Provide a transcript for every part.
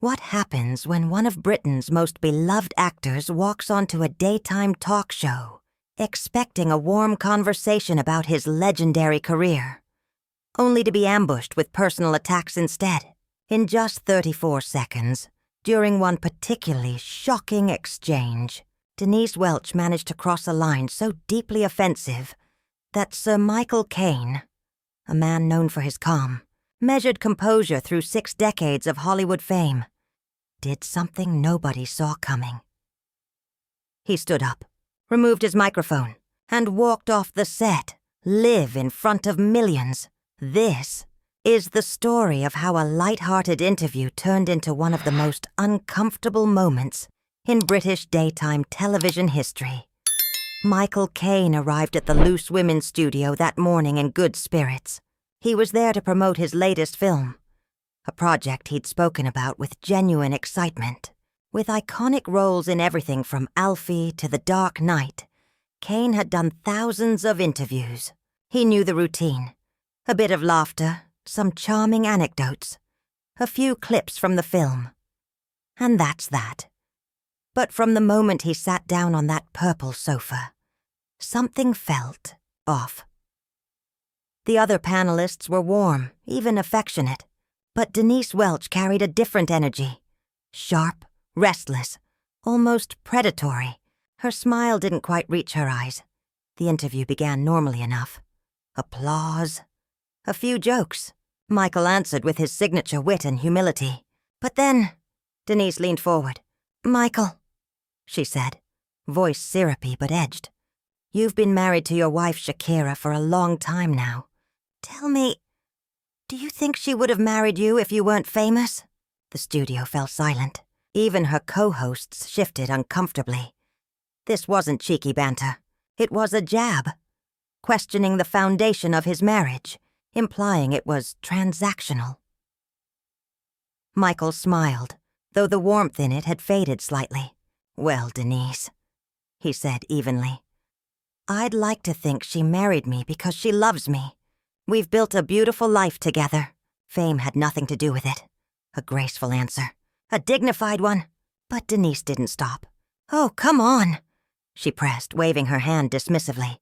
What happens when one of Britain's most beloved actors walks onto a daytime talk show, expecting a warm conversation about his legendary career, only to be ambushed with personal attacks instead? In just 34 seconds, during one particularly shocking exchange, Denise Welch managed to cross a line so deeply offensive that Sir Michael Caine, a man known for his calm, measured composure through 6 decades of Hollywood fame, did something nobody saw coming. He stood up, removed his microphone, and walked off the set, live in front of millions. This is the story of how a light-hearted interview turned into one of the most uncomfortable moments in British daytime television history. Michael Caine arrived at the Loose Women's studio that morning in good spirits. He was there to promote his latest film, a project he'd spoken about with genuine excitement. With iconic roles in everything from Alfie to The Dark Knight, Caine had done thousands of interviews. He knew the routine. A bit of laughter, some charming anecdotes, a few clips from the film. And that's that. But from the moment he sat down on that purple sofa, something felt off. The other panelists were warm, even affectionate, but Denise Welch carried a different energy. Sharp, restless, almost predatory. Her smile didn't quite reach her eyes. The interview began normally enough. Applause. A few jokes. Michael answered with his signature wit and humility. But then, Denise leaned forward. "Michael," she said, voice syrupy but edged. "You've been married to your wife Shakira for a long time now. Tell me, do you think she would have married you if you weren't famous?" The studio fell silent. Even her co-hosts shifted uncomfortably. This wasn't cheeky banter. It was a jab, questioning the foundation of his marriage, implying it was transactional. Michael smiled, though the warmth in it had faded slightly. "Well, Denise," he said evenly, "I'd like to think she married me because she loves me. We've built a beautiful life together. Fame had nothing to do with it." A graceful answer. A dignified one. But Denise didn't stop. "Oh, come on," she pressed, waving her hand dismissively.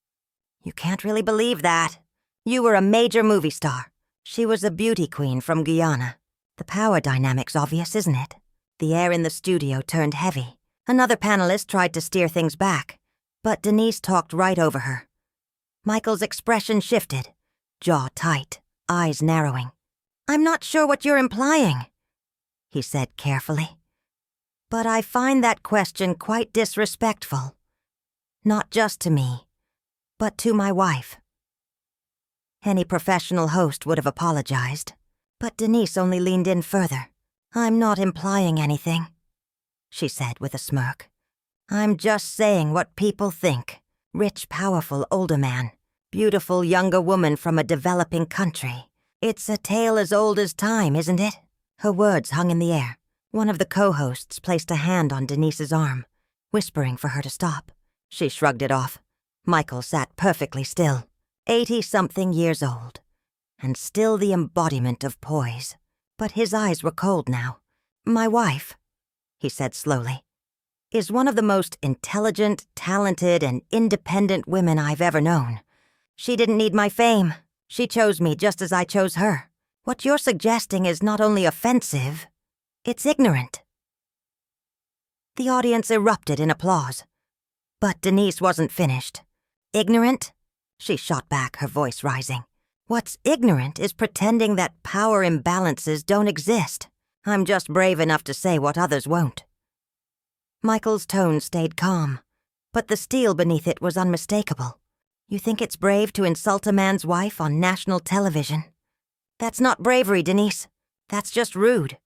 "You can't really believe that. You were a major movie star. She was a beauty queen from Guyana. The power dynamic's obvious, isn't it?" The air in the studio turned heavy. Another panelist tried to steer things back, but Denise talked right over her. Michael's expression shifted, jaw tight, eyes narrowing. "I'm not sure what you're implying," he said carefully. "But I find that question quite disrespectful. Not just to me, but to my wife." Any professional host would have apologized, but Denise only leaned in further. "I'm not implying anything," she said with a smirk. "I'm just saying what people think. Rich, powerful older man, beautiful younger woman from a developing country. It's a tale as old as time, isn't it?" Her words hung in the air. One of the co-hosts placed a hand on Denise's arm, whispering for her to stop. She shrugged it off. Michael sat perfectly still, 80-something years old, and still the embodiment of poise. But his eyes were cold now. "My wife," he said slowly, "is one of the most intelligent, talented, and independent women I've ever known. She didn't need my fame. She chose me just as I chose her. What you're suggesting is not only offensive, it's ignorant." The audience erupted in applause. But Denise wasn't finished. "Ignorant?" she shot back, her voice rising. "What's ignorant is pretending that power imbalances don't exist. I'm just brave enough to say what others won't." Michael's tone stayed calm, but the steel beneath it was unmistakable. "You think it's brave to insult a man's wife on national television? That's not bravery, Denise. That's just rude."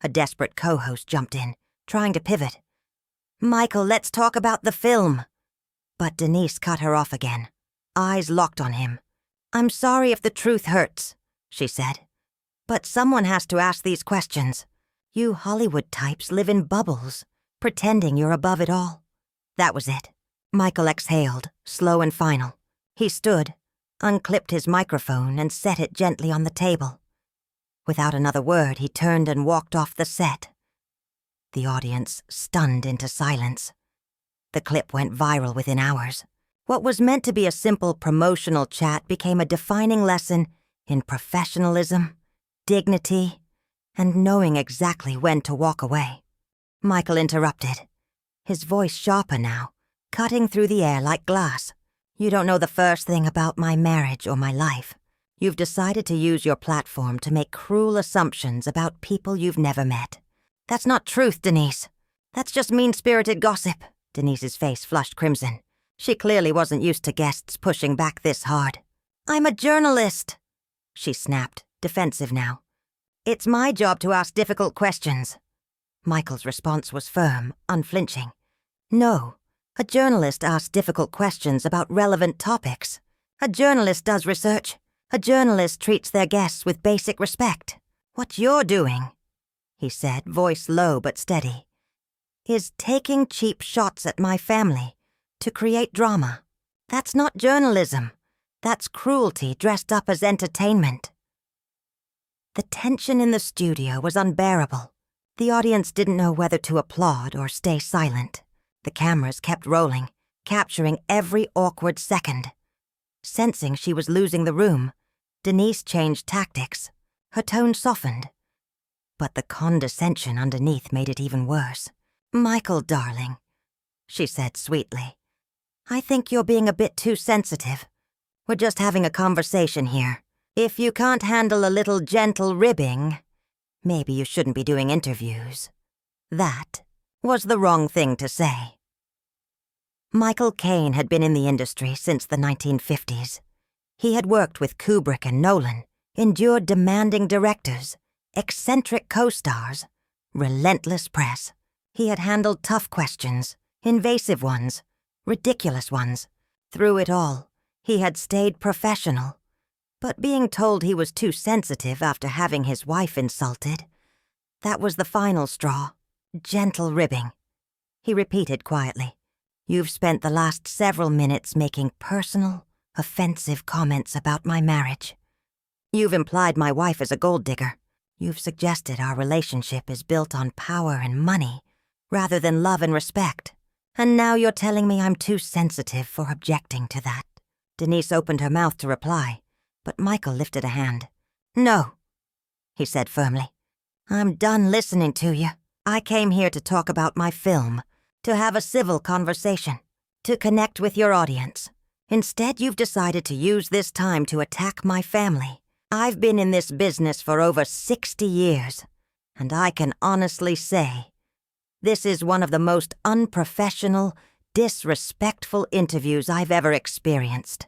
A desperate co-host jumped in, trying to pivot. "Michael, let's talk about the film." But Denise cut her off again, eyes locked on him. "I'm sorry if the truth hurts," she said, "but someone has to ask these questions. You Hollywood types live in bubbles, pretending you're above it all." That was it. Michael exhaled, slow and final. He stood, unclipped his microphone, and set it gently on the table. Without another word, he turned and walked off the set, the audience stunned into silence. The clip went viral within hours. What was meant to be a simple promotional chat became a defining lesson in professionalism, dignity, and knowing exactly when to walk away. Michael interrupted, his voice sharper now, cutting through the air like glass. You don't know the first thing about my marriage or my life. You've decided to use your platform to make cruel assumptions about people you've never met. That's not truth, Denise. That's just mean-spirited gossip. Denise's face flushed crimson. She clearly wasn't used to guests pushing back this hard. I'm a journalist, she snapped, defensive now. It's my job to ask difficult questions. Michael's response was firm, unflinching. No, a journalist asks difficult questions about relevant topics. A journalist does research. A journalist treats their guests with basic respect. What you're doing, he said, voice low but steady, is taking cheap shots at my family to create drama. That's not journalism. That's cruelty dressed up as entertainment. The tension in the studio was unbearable. The audience didn't know whether to applaud or stay silent. The cameras kept rolling, capturing every awkward second. Sensing she was losing the room, Denise changed tactics. Her tone softened. But the condescension underneath made it even worse. Michael, darling, she said sweetly, I think you're being a bit too sensitive. We're just having a conversation here. If you can't handle a little gentle ribbing, maybe you shouldn't be doing interviews. That was the wrong thing to say. Michael Caine had been in the industry since the 1950s. He had worked with Kubrick and Nolan, endured demanding directors, eccentric co-stars, relentless press. He had handled tough questions, invasive ones, ridiculous ones. Through it all, he had stayed professional. But being told he was too sensitive after having his wife insulted, that was the final straw. Gentle ribbing. He repeated quietly, You've spent the last several minutes making personal, offensive comments about my marriage. You've implied my wife is a gold digger. You've suggested our relationship is built on power and money, rather than love and respect. And now you're telling me I'm too sensitive for objecting to that. Denise opened her mouth to reply, but Michael lifted a hand. No, he said firmly. I'm done listening to you. I came here to talk about my film, to have a civil conversation, to connect with your audience. Instead, you've decided to use this time to attack my family. I've been in this business for over 60 years, and I can honestly say, this is one of the most unprofessional, disrespectful interviews I've ever experienced.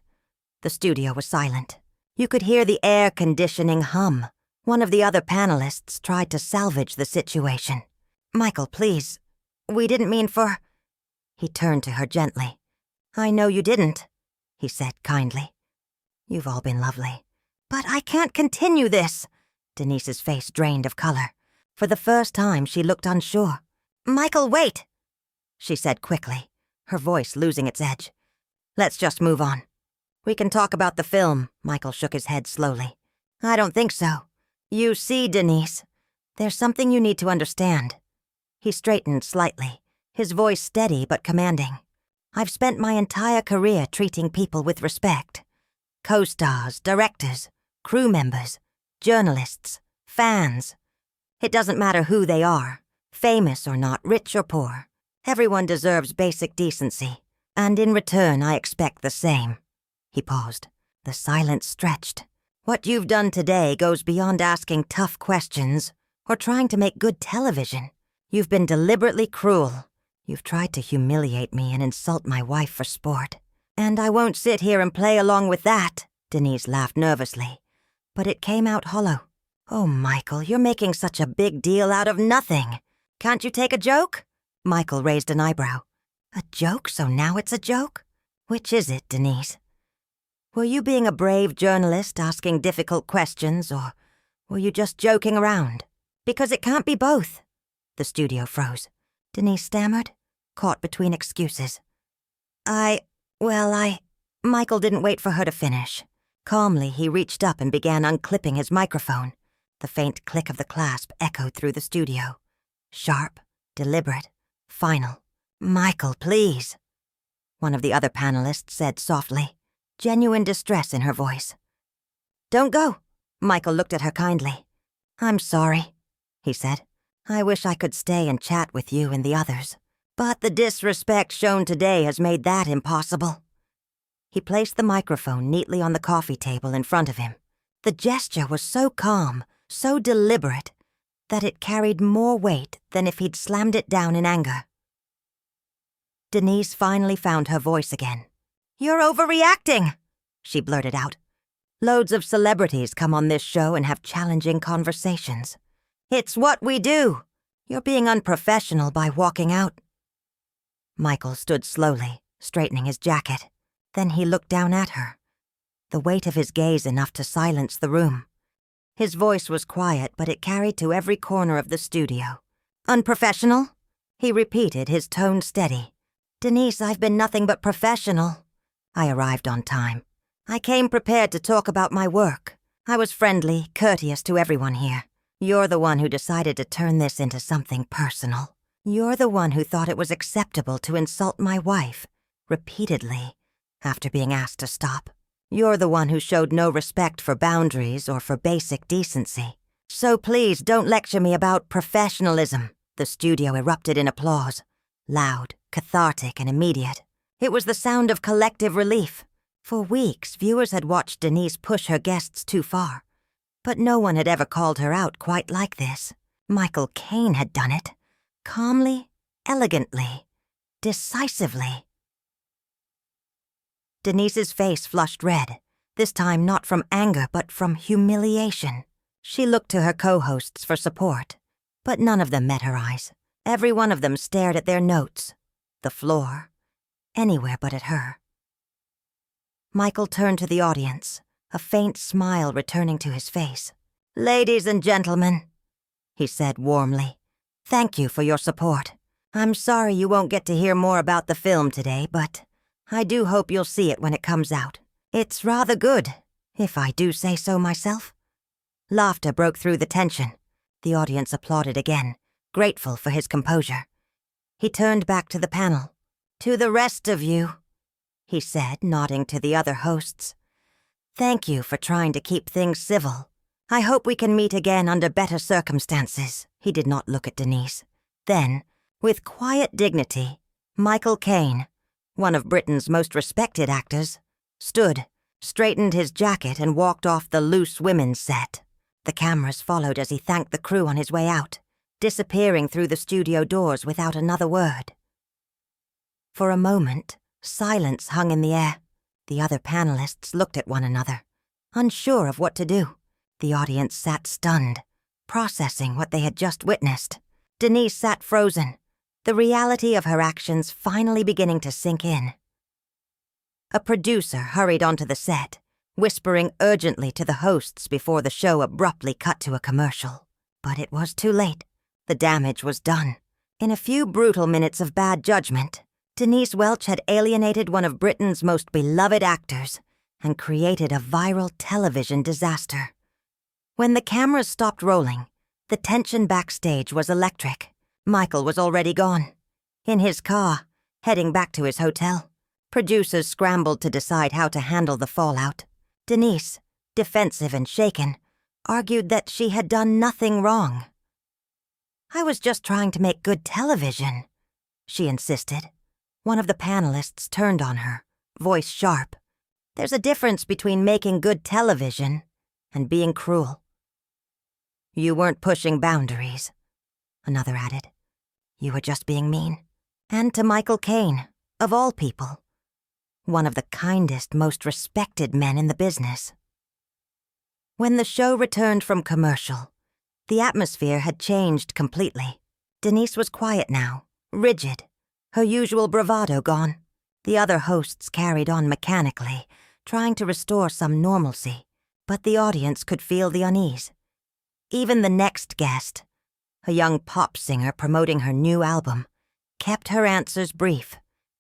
The studio was silent. You could hear the air conditioning hum. One of the other panelists tried to salvage the situation. Michael, please. We didn't mean for... He turned to her gently. I know you didn't, he said kindly. You've all been lovely. But I can't continue this. Denise's face drained of color. For the first time, she looked unsure. Michael, wait, she said quickly, her voice losing its edge. Let's just move on. We can talk about the film, Michael shook his head slowly. I don't think so. You see, Denise, there's something you need to understand. He straightened slightly, his voice steady but commanding. I've spent my entire career treating people with respect. Co-stars, directors, crew members, journalists, fans. It doesn't matter who they are, famous or not, rich or poor. Everyone deserves basic decency, and in return I expect the same. He paused. The silence stretched. What you've done today goes beyond asking tough questions or trying to make good television. You've been deliberately cruel. You've tried to humiliate me and insult my wife for sport. And I won't sit here and play along with that, Denise laughed nervously. But it came out hollow. Oh, Michael, you're making such a big deal out of nothing. Can't you take a joke? Michael raised an eyebrow. A joke, so now it's a joke? Which is it, Denise? Were you being a brave journalist asking difficult questions, or were you just joking around? Because it can't be both. The studio froze. Denise stammered, caught between excuses. Michael didn't wait for her to finish. Calmly, he reached up and began unclipping his microphone. The faint click of the clasp echoed through the studio. Sharp, deliberate, final. "Michael, please," one of the other panelists said softly, genuine distress in her voice. "Don't go." Michael looked at her kindly. "I'm sorry," he said. "I wish I could stay and chat with you and the others. But the disrespect shown today has made that impossible." He placed the microphone neatly on the coffee table in front of him. The gesture was so calm, so deliberate, that it carried more weight than if he'd slammed it down in anger. Denise finally found her voice again. "You're overreacting," she blurted out. "Loads of celebrities come on this show and have challenging conversations. It's what we do. You're being unprofessional by walking out." Michael stood slowly, straightening his jacket. Then he looked down at her, the weight of his gaze enough to silence the room. His voice was quiet, but it carried to every corner of the studio. "Unprofessional?" he repeated, his tone steady. "Denise, I've been nothing but professional. I arrived on time. I came prepared to talk about my work. I was friendly, courteous to everyone here. You're the one who decided to turn this into something personal. You're the one who thought it was acceptable to insult my wife, repeatedly, after being asked to stop. You're the one who showed no respect for boundaries or for basic decency. So please don't lecture me about professionalism." The studio erupted in applause, loud, cathartic, and immediate. It was the sound of collective relief. For weeks, viewers had watched Denise push her guests too far. But no one had ever called her out quite like this. Michael Caine had done it. Calmly, elegantly, decisively. Denise's face flushed red, this time not from anger but from humiliation. She looked to her co-hosts for support, but none of them met her eyes. Every one of them stared at their notes, the floor, anywhere but at her. Michael turned to the audience, a faint smile returning to his face. "Ladies and gentlemen," he said warmly, "thank you for your support. I'm sorry you won't get to hear more about the film today, but I do hope you'll see it when it comes out. It's rather good, if I do say so myself." Laughter broke through the tension. The audience applauded again, grateful for his composure. He turned back to the panel. "To the rest of you," he said, nodding to the other hosts. "Thank you for trying to keep things civil. I hope we can meet again under better circumstances." He did not look at Denise. Then, with quiet dignity, Michael Caine, one of Britain's most respected actors, stood, straightened his jacket, and walked off the Loose Women's set. The cameras followed as he thanked the crew on his way out, disappearing through the studio doors without another word. For a moment, silence hung in the air. The other panelists looked at one another, unsure of what to do. The audience sat stunned, processing what they had just witnessed. Denise sat frozen, the reality of her actions finally beginning to sink in. A producer hurried onto the set, whispering urgently to the hosts before the show abruptly cut to a commercial. But it was too late. The damage was done. In a few brutal minutes of bad judgment, Denise Welch had alienated one of Britain's most beloved actors and created a viral television disaster. When the cameras stopped rolling, the tension backstage was electric. Michael was already gone. In his car, heading back to his hotel. Producers scrambled to decide how to handle the fallout. Denise, defensive and shaken, argued that she had done nothing wrong. "I was just trying to make good television," she insisted. One of the panelists turned on her, voice sharp. "There's a difference between making good television and being cruel." "You weren't pushing boundaries," another added. "You were just being mean." And to Michael Caine, of all people. One of the kindest, most respected men in the business. When the show returned from commercial, the atmosphere had changed completely. Denise was quiet now, rigid, her usual bravado gone. The other hosts carried on mechanically, trying to restore some normalcy, but the audience could feel the unease. Even the next guest, a young pop singer promoting her new album, kept her answers brief,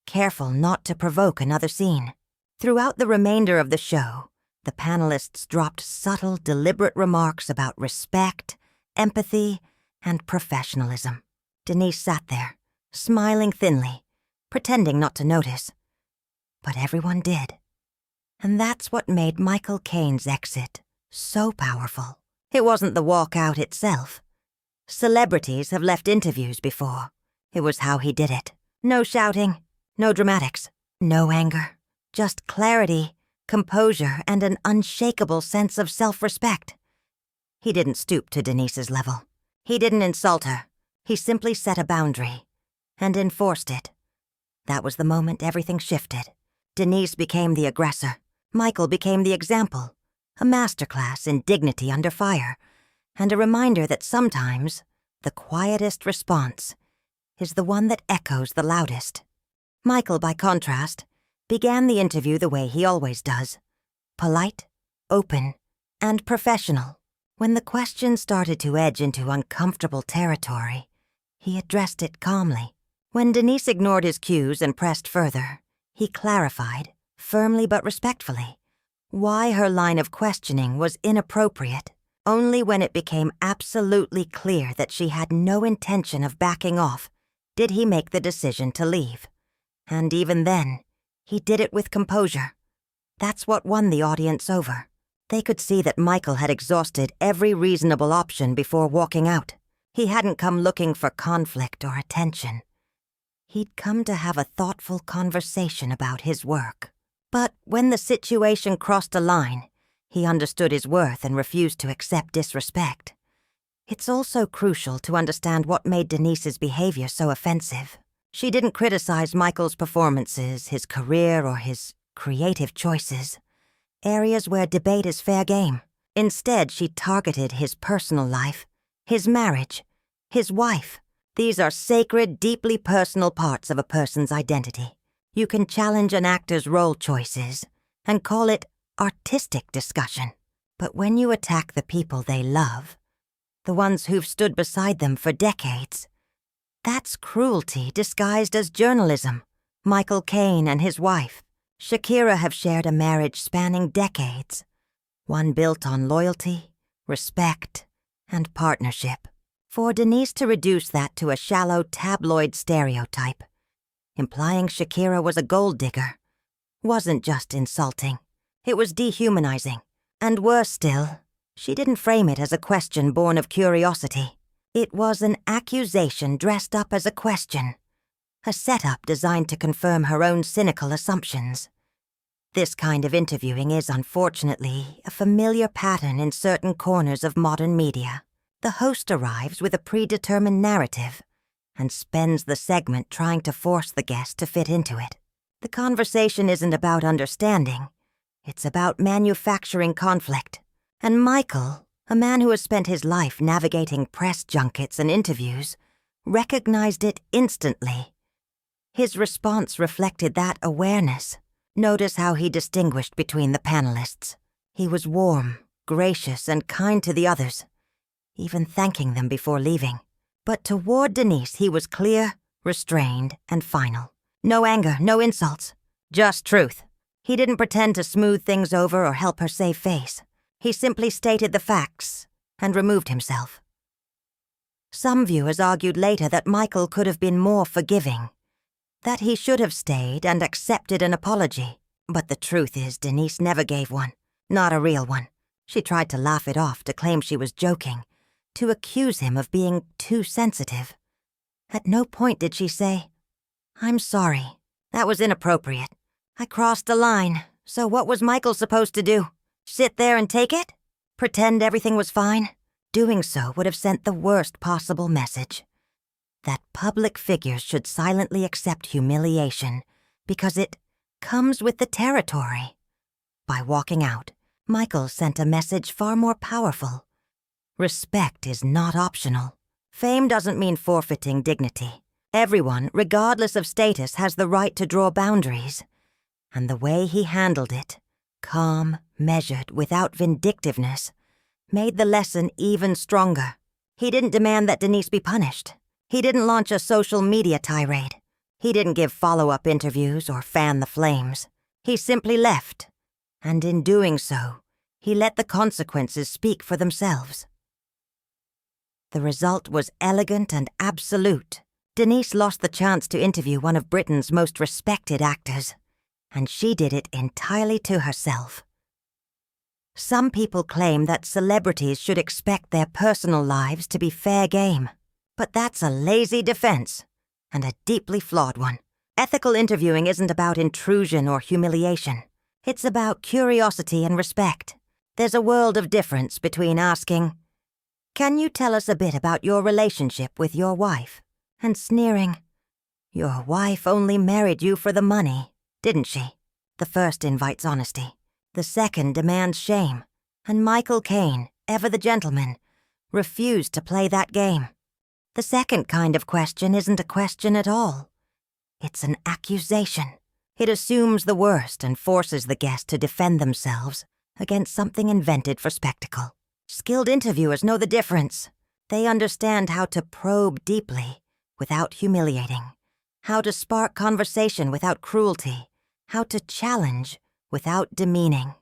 careful not to provoke another scene. Throughout the remainder of the show, the panelists dropped subtle, deliberate remarks about respect, empathy, and professionalism. Denise sat there, smiling thinly, pretending not to notice. But everyone did. And that's what made Michael Caine's exit so powerful. It wasn't the walkout itself. Celebrities have left interviews before. It was how he did it. No shouting, no dramatics, no anger. Just clarity, composure, and an unshakable sense of self-respect. He didn't stoop to Denise's level. He didn't insult her. He simply set a boundary and enforced it. That was the moment everything shifted. Denise became the aggressor. Michael became the example, a masterclass in dignity under fire, and a reminder that sometimes the quietest response is the one that echoes the loudest. Michael, by contrast, began the interview the way he always does, polite, open, and professional. When the question started to edge into uncomfortable territory, he addressed it calmly. When Denise ignored his cues and pressed further, he clarified, firmly but respectfully, why her line of questioning was inappropriate. Only when it became absolutely clear that she had no intention of backing off did he make the decision to leave. And even then, he did it with composure. That's what won the audience over. They could see that Michael had exhausted every reasonable option before walking out. He hadn't come looking for conflict or attention. He'd come to have a thoughtful conversation about his work. But when the situation crossed a line, he understood his worth and refused to accept disrespect. It's also crucial to understand what made Denise's behavior so offensive. She didn't criticize Michael's performances, his career, or his creative choices, areas where debate is fair game. Instead, she targeted his personal life, his marriage, his wife. These are sacred, deeply personal parts of a person's identity. You can challenge an actor's role choices and call it artistic discussion. But when you attack the people they love, the ones who've stood beside them for decades, that's cruelty disguised as journalism. Michael Caine and his wife, Shakira, have shared a marriage spanning decades, one built on loyalty, respect, and partnership. For Denise to reduce that to a shallow tabloid stereotype, implying Shakira was a gold digger, wasn't just insulting. It was dehumanizing. And worse still, she didn't frame it as a question born of curiosity. It was an accusation dressed up as a question, a setup designed to confirm her own cynical assumptions. This kind of interviewing is, unfortunately, a familiar pattern in certain corners of modern media. The host arrives with a predetermined narrative and spends the segment trying to force the guest to fit into it. The conversation isn't about understanding. It's about manufacturing conflict. And Michael, a man who has spent his life navigating press junkets and interviews, recognized it instantly. His response reflected that awareness. Notice how he distinguished between the panelists. He was warm, gracious, and kind to the others, even thanking them before leaving. But toward Denise, he was clear, restrained, and final. No anger, no insults, just truth. He didn't pretend to smooth things over or help her save face. He simply stated the facts and removed himself. Some viewers argued later that Michael could have been more forgiving, that he should have stayed and accepted an apology. But the truth is, Denise never gave one, not a real one. She tried to laugh it off, to claim she was joking, to accuse him of being too sensitive. At no point did she say, "I'm sorry, that was inappropriate. I crossed a line, so what was Michael supposed to do? Sit there and take it? Pretend everything was fine?" Doing so would have sent the worst possible message. That public figures should silently accept humiliation because it comes with the territory. By walking out, Michael sent a message far more powerful. Respect is not optional. Fame doesn't mean forfeiting dignity. Everyone, regardless of status, has the right to draw boundaries. And the way he handled it, calm, measured, without vindictiveness, made the lesson even stronger. He didn't demand that Denise be punished. He didn't launch a social media tirade. He didn't give follow-up interviews or fan the flames. He simply left. And in doing so, he let the consequences speak for themselves. The result was elegant and absolute. Denise lost the chance to interview one of Britain's most respected actors, and she did it entirely to herself. Some people claim that celebrities should expect their personal lives to be fair game, but that's a lazy defense, and a deeply flawed one. Ethical interviewing isn't about intrusion or humiliation. It's about curiosity and respect. There's a world of difference between asking, "Can you tell us a bit about your relationship with your wife?" and sneering, "Your wife only married you for the money, didn't she?" The first invites honesty. The second demands shame. And Michael Caine, ever the gentleman, refused to play that game. The second kind of question isn't a question at all. It's an accusation. It assumes the worst and forces the guest to defend themselves against something invented for spectacle. Skilled interviewers know the difference. They understand how to probe deeply without humiliating, how to spark conversation without cruelty, how to challenge without demeaning.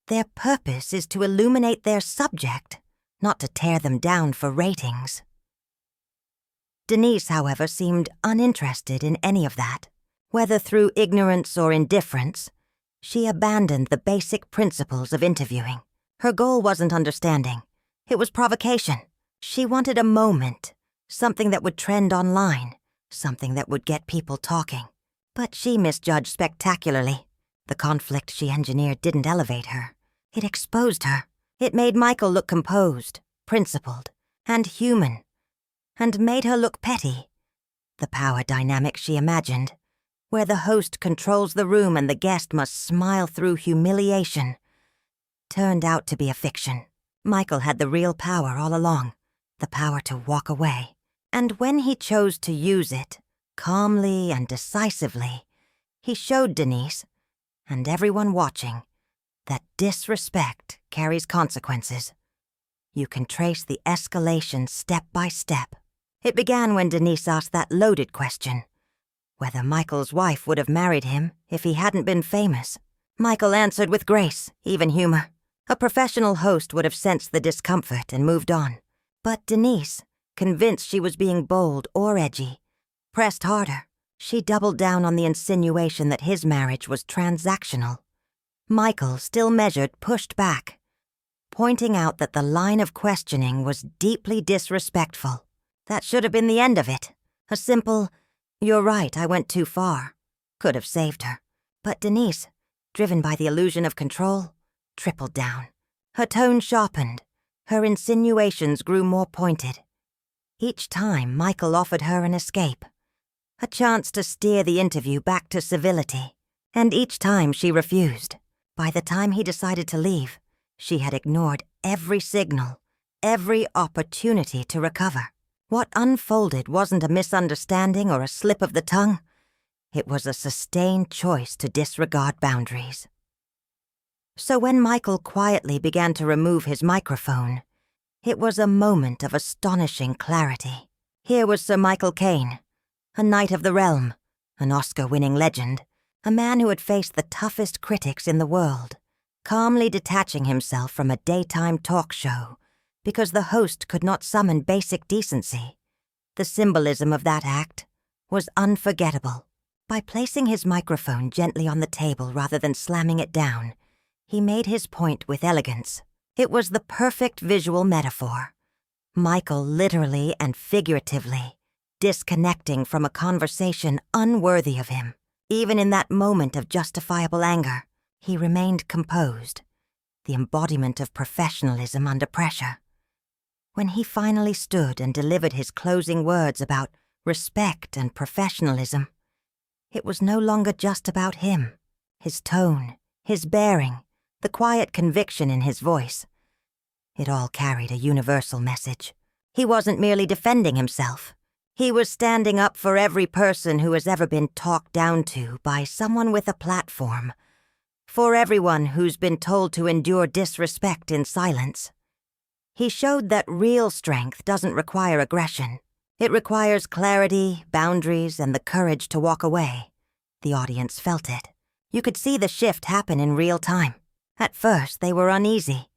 Their purpose is to illuminate their subject, not to tear them down for ratings. Denise, however, seemed uninterested in any of that. Whether through ignorance or indifference, she abandoned the basic principles of interviewing. Her goal wasn't understanding. It was provocation. She wanted a moment, something that would trend online, something that would get people talking. But she misjudged spectacularly. The conflict she engineered didn't elevate her. It exposed her. It made Michael look composed, principled, and human, and made her look petty. The power dynamic she imagined, where the host controls the room and the guest must smile through humiliation, turned out to be a fiction. Michael had the real power all along, the power to walk away. And when he chose to use it, calmly and decisively, he showed Denise, and everyone watching, that disrespect carries consequences. You can trace the escalation step by step. It began when Denise asked that loaded question, whether Michael's wife would have married him if he hadn't been famous. Michael answered with grace, even humor. A professional host would have sensed the discomfort and moved on. But Denise, convinced she was being bold or edgy, pressed harder. She doubled down on the insinuation that his marriage was transactional. Michael, still measured, pushed back, pointing out that the line of questioning was deeply disrespectful. That should have been the end of it. A simple, "You're right, I went too far," could have saved her. But Denise, driven by the illusion of control, tripled down. Her tone sharpened. Her insinuations grew more pointed. Each time, Michael offered her an escape, a chance to steer the interview back to civility. And each time she refused. By the time he decided to leave, she had ignored every signal, every opportunity to recover. What unfolded wasn't a misunderstanding or a slip of the tongue. It was a sustained choice to disregard boundaries. So when Michael quietly began to remove his microphone, it was a moment of astonishing clarity. Here was Sir Michael Caine, a knight of the realm, an Oscar-winning legend, a man who had faced the toughest critics in the world, calmly detaching himself from a daytime talk show because the host could not summon basic decency. The symbolism of that act was unforgettable. By placing his microphone gently on the table rather than slamming it down, he made his point with elegance. It was the perfect visual metaphor. Michael literally and figuratively disconnecting from a conversation unworthy of him. Even in that moment of justifiable anger, he remained composed, the embodiment of professionalism under pressure. When he finally stood and delivered his closing words about respect and professionalism, it was no longer just about him, his tone, his bearing, the quiet conviction in his voice. It all carried a universal message. He wasn't merely defending himself. He was standing up for every person who has ever been talked down to by someone with a platform, for everyone who's been told to endure disrespect in silence. He showed that real strength doesn't require aggression. It requires clarity, boundaries, and the courage to walk away. The audience felt it. You could see the shift happen in real time. At first, they were uneasy,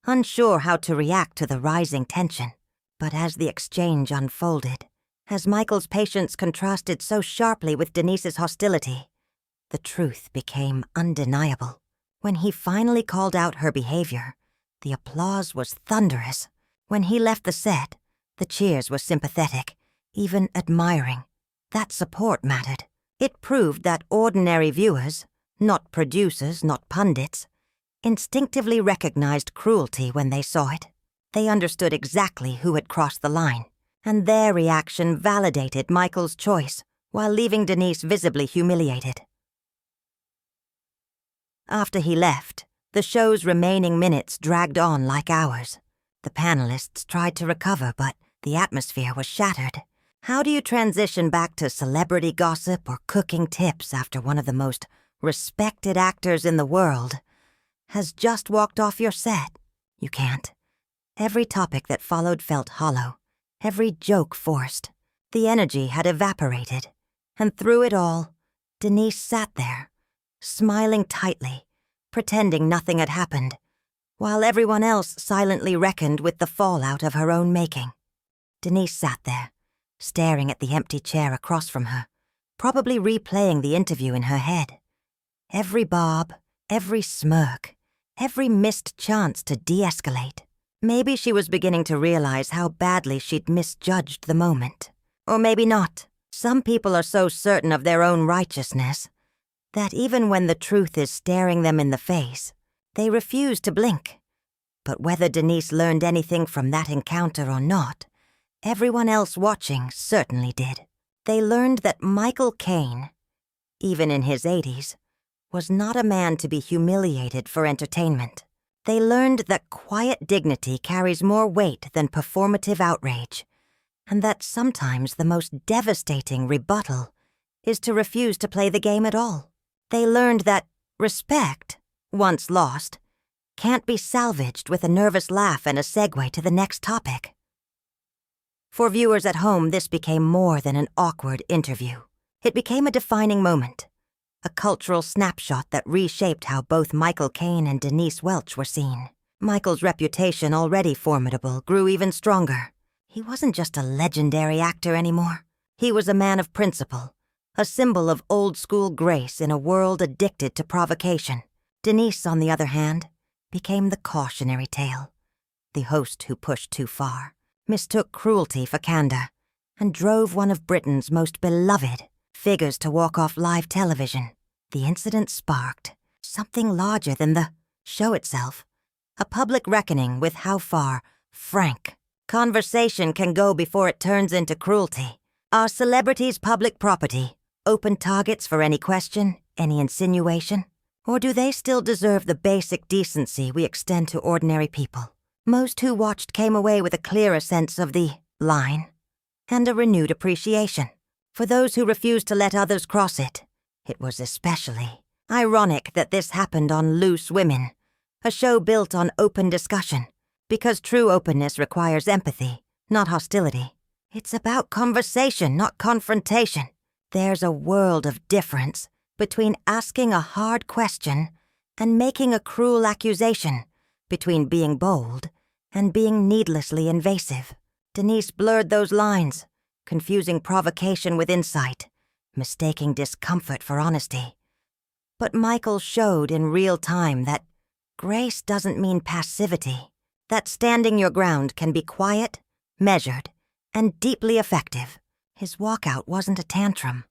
unsure how to react to the rising tension. But as the exchange unfolded, as Michael's patience contrasted so sharply with Denise's hostility, the truth became undeniable. When he finally called out her behavior, the applause was thunderous. When he left the set, the cheers were sympathetic, even admiring. That support mattered. It proved that ordinary viewers, not producers, not pundits, instinctively recognized cruelty when they saw it. They understood exactly who had crossed the line, and their reaction validated Michael's choice while leaving Denise visibly humiliated. After he left, the show's remaining minutes dragged on like hours. The panelists tried to recover, but the atmosphere was shattered. How do you transition back to celebrity gossip or cooking tips after one of the most respected actors in the world has just walked off your set? You can't. Every topic that followed felt hollow, every joke forced. The energy had evaporated, and through it all, Denise sat there, smiling tightly, pretending nothing had happened, while everyone else silently reckoned with the fallout of her own making. Denise sat there, staring at the empty chair across from her, probably replaying the interview in her head. Every bob, every smirk, every missed chance to de-escalate. Maybe she was beginning to realize how badly she'd misjudged the moment. Or maybe not. Some people are so certain of their own righteousness that even when the truth is staring them in the face, they refuse to blink. But whether Denise learned anything from that encounter or not, everyone else watching certainly did. They learned that Michael Caine, even in his 80s, was not a man to be humiliated for entertainment. They learned that quiet dignity carries more weight than performative outrage, and that sometimes the most devastating rebuttal is to refuse to play the game at all. They learned that respect, once lost, can't be salvaged with a nervous laugh and a segue to the next topic. For viewers at home, this became more than an awkward interview. It became a defining moment, a cultural snapshot that reshaped how both Michael Caine and Denise Welch were seen. Michael's reputation, already formidable, grew even stronger. He wasn't just a legendary actor anymore. He was a man of principle, a symbol of old-school grace in a world addicted to provocation. Denise, on the other hand, became the cautionary tale, the host who pushed too far, mistook cruelty for candor, and drove one of Britain's most beloved figures to walk off live television. The incident sparked something larger than the show itself, a public reckoning with how far frank conversation can go before it turns into cruelty. Are celebrities public property, open targets for any question, any insinuation? Or do they still deserve the basic decency we extend to ordinary people? Most who watched came away with a clearer sense of the line and a renewed appreciation. For those who refused to let others cross it, it was especially ironic that this happened on Loose Women, a show built on open discussion, because true openness requires empathy, not hostility. It's about conversation, not confrontation. There's a world of difference between asking a hard question and making a cruel accusation, between being bold and being needlessly invasive. Denise blurred those lines, confusing provocation with insight, mistaking discomfort for honesty. But Michael showed in real time that grace doesn't mean passivity, that standing your ground can be quiet, measured, and deeply effective. His walkout wasn't a tantrum.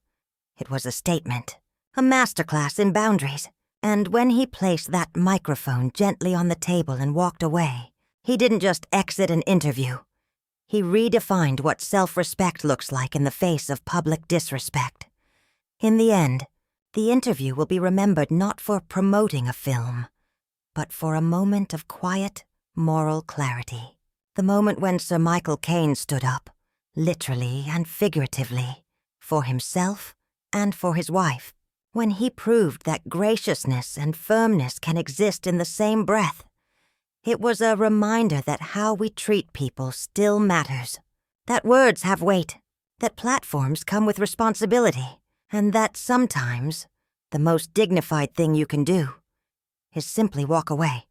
It was a statement, a masterclass in boundaries. And when he placed that microphone gently on the table and walked away, he didn't just exit an interview. He redefined what self-respect looks like in the face of public disrespect. In the end, the interview will be remembered not for promoting a film, but for a moment of quiet, moral clarity. The moment when Sir Michael Caine stood up, literally and figuratively, for himself and for his wife. When he proved that graciousness and firmness can exist in the same breath. It was a reminder that how we treat people still matters, that words have weight, that platforms come with responsibility, and that sometimes the most dignified thing you can do is simply walk away.